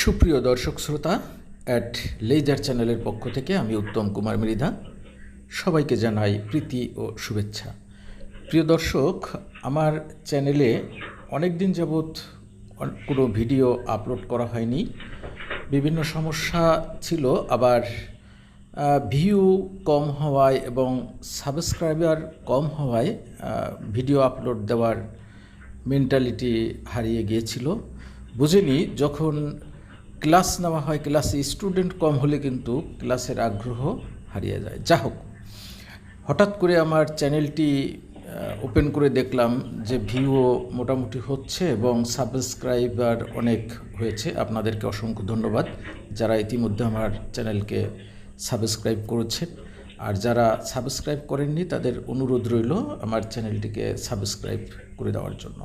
সুপ্রিয় দর্শক শ্রোতা, অ্যাট লেজার চ্যানেলের পক্ষ থেকে আমি উত্তম কুমার মৃধা সবাইকে জানাই প্রীতি ও শুভেচ্ছা। প্রিয় দর্শক, আমার চ্যানেলে অনেক দিন যাবৎ কোনো ভিডিও আপলোড করা হয়নি। বিভিন্ন সমস্যা ছিল, আবার ভিউ কম হওয়ায় এবং সাবস্ক্রাইবার কম হওয়ায় ভিডিও আপলোড দেওয়ার মেন্টালিটি হারিয়ে গিয়েছিল। বুঝিনি, যখন ক্লাস নেওয়া হয়, ক্লাসে স্টুডেন্ট কম হলে কিন্তু ক্লাসের আগ্রহ হারিয়ে যায়। যা হোক, হঠাৎ করে আমার চ্যানেলটি ওপেন করে দেখলাম যে ভিউও মোটামুটি হচ্ছে এবং সাবস্ক্রাইবার অনেক হয়েছে। আপনাদেরকে অসংখ্য ধন্যবাদ যারা ইতিমধ্যে আমার চ্যানেলকে সাবস্ক্রাইব করেছেন, আর যারা সাবস্ক্রাইব করেননি তাদের অনুরোধ রইল আমার চ্যানেলটিকে সাবস্ক্রাইব করে দেওয়ার জন্য।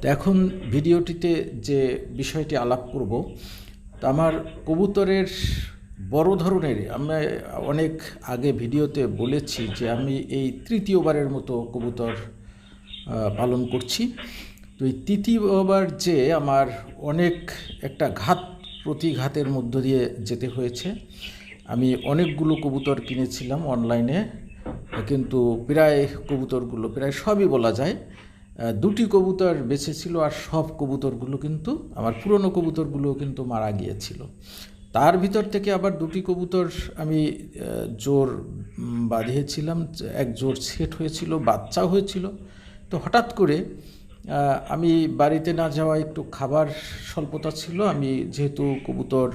তো এখন ভিডিওটিতে যে বিষয়টি আলাপ করব, তা আমার কবুতরের বড় ধরনের, আমি অনেক আগে ভিডিওতে বলেছি যে আমি এই তৃতীয়বারের মতো কবুতর পালন করছি। তো এই তৃতীয়বার যে আমার অনেক একটা প্রতিঘাতের মধ্য দিয়ে যেতে হয়েছে। আমি অনেকগুলো কবুতর কিনেছিলাম অনলাইনে, কিন্তু কবুতরগুলো প্রায় সবই বলা যায় দুটি কবুতর বেঁচে ছিল, আর সব কবুতরগুলো কিন্তু আমার পুরনো কবুতরগুলো কিন্তু মারা গিয়েছিল। তার ভিতর থেকে আবার দুটি কবুতর আমি জোর বাঁধিয়েছিলাম, এক জোর সেট হয়েছিল, বাচ্চাও হয়েছিল। তো হঠাৎ করে আমি বাড়িতে না যাওয়া, একটু খাবার স্বল্পতা ছিল। আমি যেহেতু কবুতর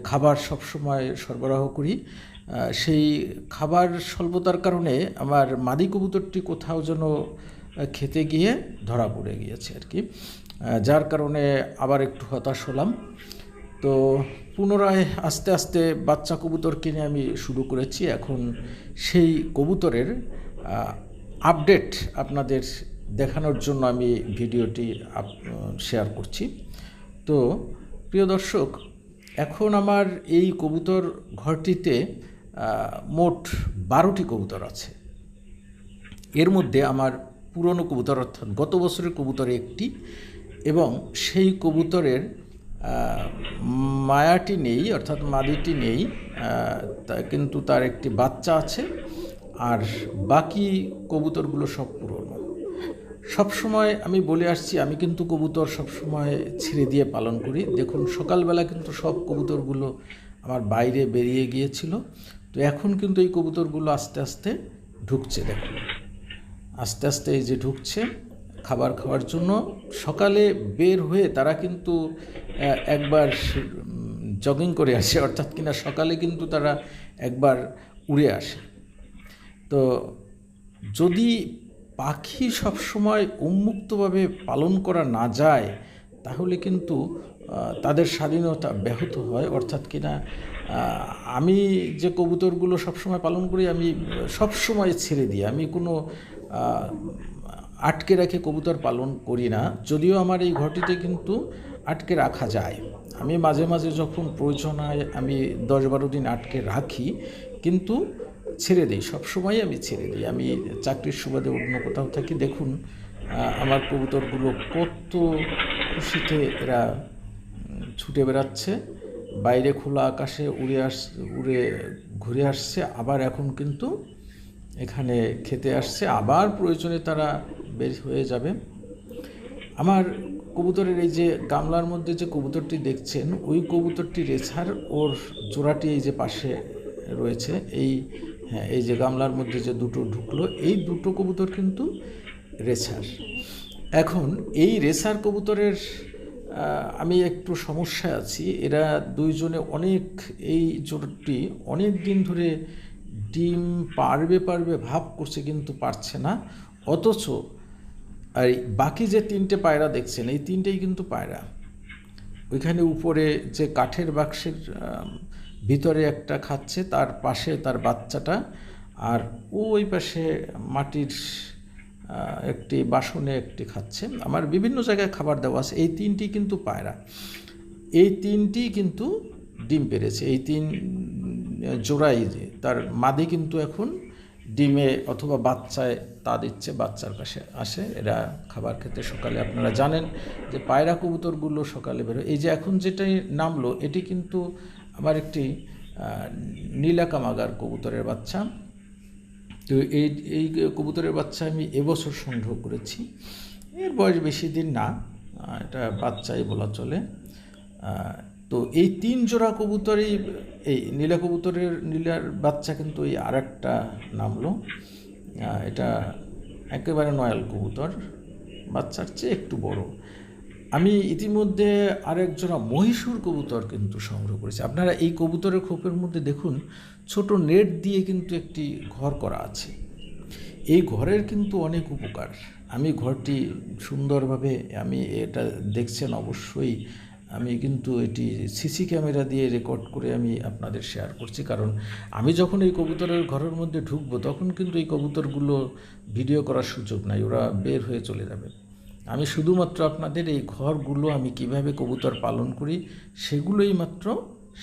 খাবার সবসময় সরবরাহ করি, সেই খাবার স্বল্পতার কারণে আমার মাদি কবুতরটি কোথাও যেন খেতে গিয়ে ধরা পড়ে গিয়েছে আর কি, যার কারণে আবার একটু হতাশ হলাম। তো পুনরায় আস্তে আস্তে বাচ্চা কবুতর কিনে আমি শুরু করেছি। এখন সেই কবুতরের আপডেট আপনাদের দেখানোর জন্য আমি ভিডিওটি শেয়ার করছি। তো প্রিয় দর্শক, এখন আমার এই কবুতর ঘরটিতে মোট 12টি কবুতর আছে। এর মধ্যে আমার পুরনো কবুতর, অর্থাৎ গত বছরের কবুতর একটি, এবং সেই কবুতরের মায়াটি নেই, অর্থাৎ মাদিটি নেই, কিন্তু তার একটি বাচ্চা আছে। আর বাকি কবুতরগুলো সব পুরনো। সবসময় আমি বলে আসছি, আমি কিন্তু কবুতর সবসময় ছেড়ে দিয়ে পালন করি। দেখুন, সকালবেলা কিন্তু সব কবুতরগুলো আমার বাইরে বেরিয়ে গিয়েছিল। তো এখন কিন্তু এই কবুতরগুলো আস্তে আস্তে ঢুকছে। দেখুন, আস্তে আস্তে এই যে ঢুকছে খাবার খাওয়ার জন্য। সকালে বের হয়ে তারা কিন্তু একবার জগিং করে আসে, অর্থাৎ কিনা সকালে কিন্তু তারা একবার উড়ে আসে। তো যদি পাখি সবসময় উন্মুক্তভাবে পালন করা না যায়, তাহলে কিন্তু তাদের স্বাধীনতা ব্যাহত হয়। অর্থাৎ কিনা আমি যে কবুতরগুলো সবসময় পালন করি, আমি সবসময় ছেড়ে দিই, আমি কোনো আটকে রেখে কবুতর পালন করি না। যদিও আমার এই ঘরটিতে কিন্তু আটকে রাখা যায়, আমি মাঝে মাঝে যখন প্রয়োজন হয় আমি 10-12 দিন আটকে রাখি, কিন্তু ছেড়ে দিই, সবসময় আমি ছেড়ে দিই। আমি চাকরির সুবাদে অন্য কোথাও থাকি। দেখুন আমার কবুতরগুলো কত খুশিতে এরা ছুটে বেড়াচ্ছে, বাইরে খোলা আকাশে উড়ে ঘুরে আসছে, আবার এখন কিন্তু এখানে খেতে আসছে, আবার প্রয়োজনে তারা বের হয়ে যাবে। আমার কবুতরের এই যে গামলার মধ্যে যে কবুতরটি দেখছেন, ওই কবুতরটি রেছার, ওর জোড়াটি এই যে পাশে রয়েছে, এই যে গামলার মধ্যে যে দুটো ঢুকলো, এই দুটো কবুতর কিন্তু রেছার। এখন এই রেছার কবুতরের আমি একটু সমস্যায় আছি। এরা দুইজনে এই জোড়াটি অনেক দিন ধরে ডিম পারবে ভাব করছে, কিন্তু পারছে না। অথচ আর বাকি যে 3টে পায়রা দেখছেন, এই 3টেই কিন্তু পায়রা। ওইখানে উপরে যে কাঠের বাক্সের ভিতরে একটা খাচ্ছে, তার পাশে তার বাচ্চাটা, আর ওই পাশে মাটির একটি বাসনে একটি খাচ্ছে। আমার বিভিন্ন জায়গায় খাবার দেওয়া আছে। এই 3টি কিন্তু পায়রা, এই 3টি কিন্তু ডিম পেড়েছে। এই 3 জোড়াই, তার মাদি কিন্তু এখন ডিমে অথবা বাচ্চায় তা দিচ্ছে, বাচ্চার কাছে আসে, এরা খাবার খেতে সকালে। আপনারা জানেন যে পায়রা কবুতরগুলো সকালে বেরোয়। এই যে এখন যেটাই নামলো এটি কিন্তু আমার একটি নীলা কামাগার কবুতরের বাচ্চা। তো এই এই কবুতরের বাচ্চা আমি এবছর সংগ্রহ করেছি। এর বয়স বেশি দিন না, এটা বাচ্চাই বলা চলে। তো এই 3 জোড়া কবুতরই, এই নীলার বাচ্চা কিন্তু এই আর একটা নামলো। এটা একেবারে নয়াল কবুতর, বাচ্চার চেয়ে একটু বড়। আমি ইতিমধ্যে আরেক জোড়া মহীশূর কবুতর কিন্তু সংগ্রহ করেছি। আপনারা এই কবুতরের খোপের মধ্যে দেখুন ছোট নেট দিয়ে কিন্তু একটি ঘর করা আছে। এই ঘরের কিন্তু অনেক উপকার। আমি ঘরটি সুন্দরভাবে, আমি এটা দেখছেন অবশ্যই, আমি কিন্তু এটি সিসি ক্যামেরা দিয়ে রেকর্ড করে আমি আপনাদের শেয়ার করছি। কারণ আমি যখন এই কবুতরের ঘরের মধ্যে ঢুকবো তখন কিন্তু এই কবুতরগুলো ভিডিও করার সুযোগ নাই, ওরা বের হয়ে চলে যাবে। আমি শুধুমাত্র আপনাদের এই ঘরগুলো আমি কিভাবে কবুতর পালন করি সেগুলোই মাত্র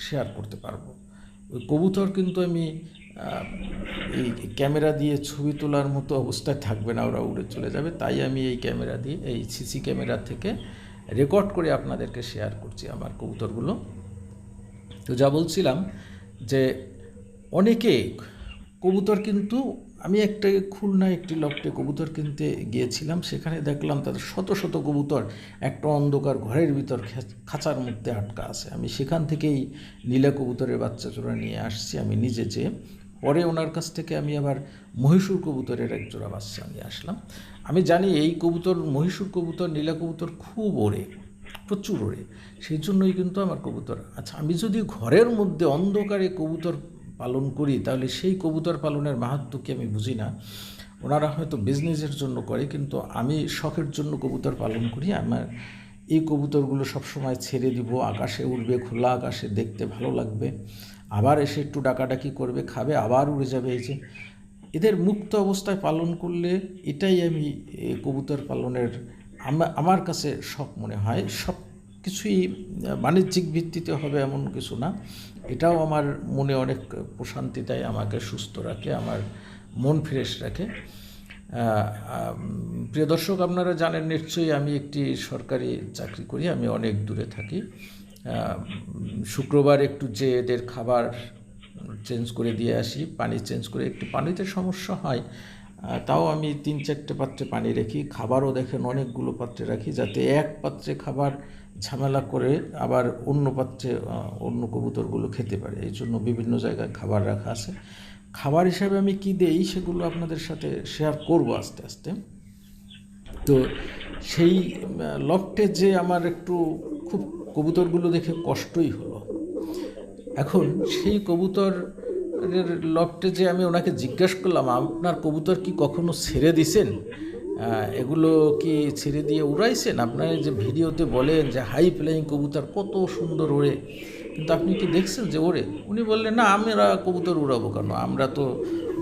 শেয়ার করতে পারবো। ওই কবুতর কিন্তু আমি এই ক্যামেরা দিয়ে ছবি তোলার মতো অবস্থায় থাকবে না, ওরা উড়ে চলে যাবে। তাই আমি এই ক্যামেরা দিয়ে, এই সিসি ক্যামেরা থেকে রেকর্ড করে আপনাদেরকে শেয়ার করছি আমার কবুতরগুলো। তো যা বলছিলাম যে অনেকে কবুতর কিন্তু, আমি খুলনায় একটি লফটে কবুতর কিনতে গিয়েছিলাম, সেখানে দেখলাম তাদের শত শত কবুতর একটা অন্ধকার ঘরের ভিতর খাঁচার মধ্যে আটকা আছে। আমি সেখান থেকেই নীলা কবুতরের বাচ্চা জোড়া নিয়ে আসছি আমি নিজে যেয়ে। পরে ওনার কাছ থেকে আমি আবার মহীশূর কবুতরের এক জোড়া বাচ্চা নিয়ে আসলাম। আমি জানি এই কবুতর, মহীশূর কবুতর, নীলা কবুতর খুব ওড়ে, প্রচুর ওড়ে, সেই জন্যই কিন্তু আমার কবুতর। আচ্ছা, আমি যদি ঘরের মধ্যে অন্ধকারে কবুতর পালন করি তাহলে সেই কবুতর পালনের মাহাত্ম্য কি আমি বুঝি না। ওনারা হয়তো বিজনেসের জন্য করে, কিন্তু আমি শখের জন্য কবুতর পালন করি। আমার এই কবুতরগুলো সবসময় ছেড়ে দিব, আকাশে উড়বে, খোলা আকাশে দেখতে ভালো লাগবে, আবার এসে একটু ডাকাডাকি করবে, খাবে, আবার উড়ে যাবে। এই যে এদের মুক্ত অবস্থায় পালন করলে, এটাই আমি কবুতর পালনের আমার কাছে শখ মনে হয়। সব কিছুই বাণিজ্যিক ভিত্তিতে হবে এমন কিছু না, এটাও আমার মনে অনেক প্রশান্তি দেয়, আমাকে সুস্থ রাখে, আমার মন ফ্রেশ রাখে। প্রিয় দর্শক, আপনারা জানেন নিশ্চয়ই আমি একটি সরকারি চাকরি করি, আমি অনেক দূরে থাকি। শুক্রবার একটু যে এদের খাবার চেঞ্জ করে দিয়ে আসি, পানি চেঞ্জ করে, একটু পানিতে সমস্যা হয়, তাও আমি 3-4টে পাত্রে পানি রাখি। খাবারও দেখেন অনেকগুলো পাত্রে রাখি, যাতে এক পাত্রে খাবার ঝামেলা করে আবার অন্য পাত্রে অন্য কবুতরগুলো খেতে পারে, এই জন্য বিভিন্ন জায়গায় খাবার রাখা আছে। খাবার হিসাবে আমি কী দেই সেগুলো আপনাদের সাথে শেয়ার করব আস্তে আস্তে। তো সেই লফটে যে আমার একটু খুব কবুতরগুলো দেখে কষ্টই হলো। এখন সেই কবুতরের লফটে যে আমি ওনাকে জিজ্ঞাসা করলাম, আপনার কবুতর কি কখনো ছেড়ে দিছেন, এগুলো কি ছেড়ে দিয়ে উড়াইছেন? আপনারা যে ভিডিওতে বলেন যে হাই ফ্লাইং কবুতর কত সুন্দর ওড়ে, কিন্তু আপনি কি দেখছেন যে ওড়ে? উনি বললেন, না, আমরা কবুতর উড়াবো কেন, আমরা তো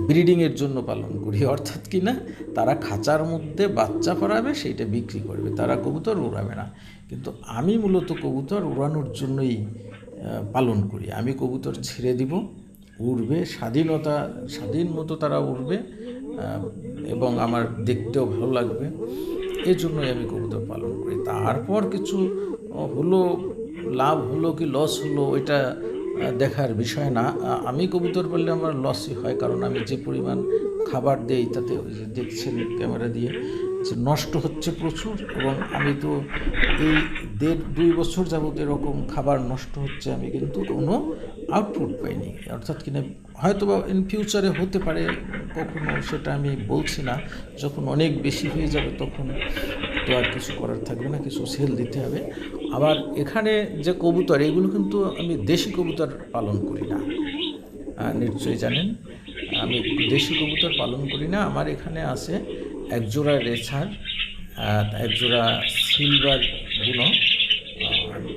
ব্রিডিংয়ের জন্য পালন করি। অর্থাৎ কি না, তারা খাঁচার মধ্যে বাচ্চা ফোরাবে, সেইটা বিক্রি করবে, তারা কবুতর উড়াবে না। কিন্তু আমি মূলত কবুতর উড়ানোর জন্যই পালন করি। আমি কবুতর ছেড়ে দিব, উড়বে, স্বাধীন মতো তারা উড়বে, এবং আমার দেখতেও ভালো লাগবে, এই জন্যই আমি কবুতর পালন করি। তারপর কিছু হলো, লাভ হলো কি লস হলো, ওইটা দেখার বিষয় না। আমি কবুতর বললে আমার লসই হয়, কারণ আমি যে পরিমাণ খাবার দেই তাতে, ওই যে দেখছেন ক্যামেরা দিয়ে, যে নষ্ট হচ্ছে প্রচুর। এবং আমি তো এই 1.5-2 বছর যাবত এরকম খাবার নষ্ট হচ্ছে, আমি কিন্তু কোনো আউটপুট পাইনি। অর্থাৎ কিনা হয়তো বা ইন ফিউচারে হতে পারে কখনো, সেটা আমি বলছি না। যখন অনেক বেশি হয়ে যাবে তখন তো আর কিছু করার থাকবে না, কিছু সেল দিতে হবে। আবার এখানে যে কবুতর, এগুলো কিন্তু আমি দেশি কবুতর পালন করি না, নিশ্চয়ই জানেন আমি দেশি কবুতর পালন করি না। আমার এখানে আছে একজোড়া রেসার, একজোড়া সিলভার বুনো।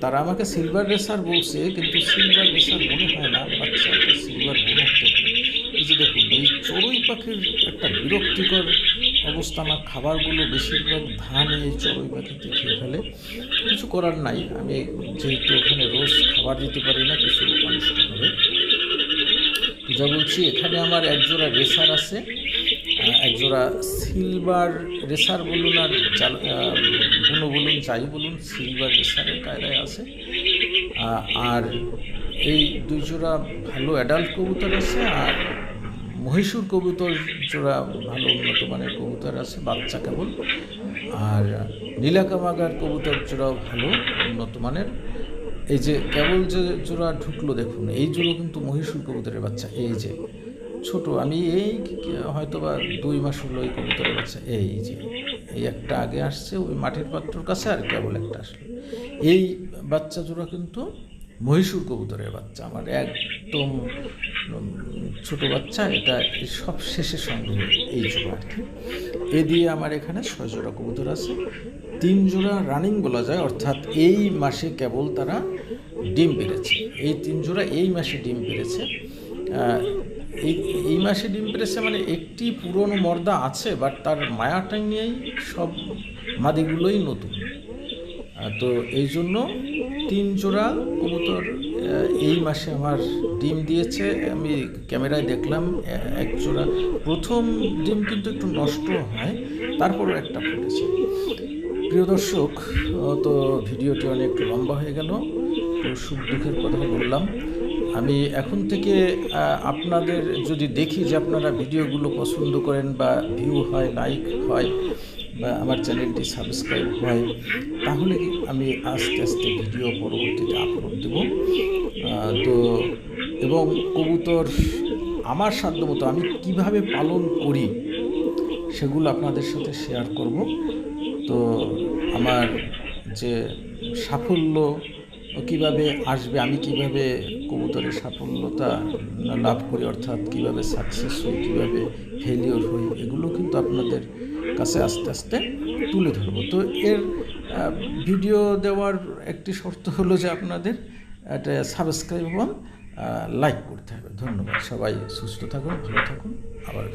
তারা আমাকে সিলভার রেসার বলছে, কিন্তু সিলভার রেসার মনে হয় না, বাচ্চা একটা সিলভার বুনো হতে পারে। এই যে দেখুন, এই চড়ুই পাখির একটা বিরক্তিকর অবস্থা। আমার খাবারগুলো বেশিরভাগ ধান এই চড়ুই পাখিতে খেয়ে ফেলে, কিছু করার নাই। আমি যেহেতু ওখানে রোজ খাবার দিতে পারি না, কিছু অনুষ্ঠান হবে। তো যা বলছি, এখানে আমার একজোড়া রেসার আছে, একজোড়া সিলভার রেসার বলুন আর বুনো বলুন যাই বলুন, সিলভার রেসারের কায়দায় আছে। আর এই দুই জোড়া ভালো অ্যাডাল্ট কবুতর আছে, আর মহীশূর কবুতর জোড়া ভালো উন্নত মানের কবুতর আছে, বাচ্চা কেবল। আর নীলাকামাগার কবুতর জোড়াও ভালো উন্নত মানের। এই যে কেবল যে জোড়া ঢুকলো দেখুন, এই জোড়া কিন্তু মহীশূর কবুতরের বাচ্চা। এই যে ছোট, আমি এই হয়তো বা 2 মাস হলো এই কবুতরের বাচ্চা। এই যে এই একটা আগে আসছে ওই মাটির পাত্রর কাছে, আর কেবল একটা আসলো। এই বাচ্চা জোড়া কিন্তু মহীশূর কবুতরের বাচ্চা, আমার একদম ছোট বাচ্চা। এটা সব শেষে সংগ্রহ এই জোড়া আর কি। এ দিয়ে আমার এখানে 6 জোড়া কবুতর আছে। 3 জোড়া রানিং বলা যায়, অর্থাৎ এই মাসে কেবল তারা ডিম পেড়েছে। এই 3 জোড়া এই মাসে ডিম পেড়েছে। এই মাসে ডিম পেড়েছে মানে একটি পুরনো মর্দা আছে, বাট তার মায়াটা নিয়েই সব মাদিগুলোই নতুন। তো এই জন্য 3 জোড়া কবুতর এই মাসে আমার ডিম দিয়েছে। আমি ক্যামেরায় দেখলাম এক জোড়া প্রথম ডিম কিন্তু একটু নষ্ট হয়, তারপরও একটা ফুটেছে। প্রিয় দর্শক, তো ভিডিওটি অনেক লম্বা হয়ে গেল, তো সুখ দুঃখের কথা বললাম। আমি এখন থেকে আপনাদের যদি দেখি যে আপনারা ভিডিওগুলো পছন্দ করেন বা ভিউ হয়, লাইক হয়, বা আমার চ্যানেলটি সাবস্ক্রাইব হয়, তাহলে আমি আস্তে আস্তে ভিডিও পরবর্তীতে আপলোড দেব। তো এবং কবুতর আমার সাধ্যমতো আমি কিভাবে পালন করি সেগুলো আপনাদের সাথে শেয়ার করব। তো আমার যে সাফল্য কীভাবে আসবে, আমি কিভাবে কবুতরের সাফল্যতা লাভ করি, অর্থাৎ কীভাবে সাকসেস হই, কীভাবে ফেলিওর হই, এগুলো কিন্তু আপনাদের কাছে আস্তে আস্তে তুলে ধরবো। তো এর ভিডিও দেওয়ার একটি শর্ত হলো যে আপনাদের এটা সাবস্ক্রাইব এবং লাইক করতে হবে। ধন্যবাদ, সবাই সুস্থ থাকুন, ভালো থাকুন, আবার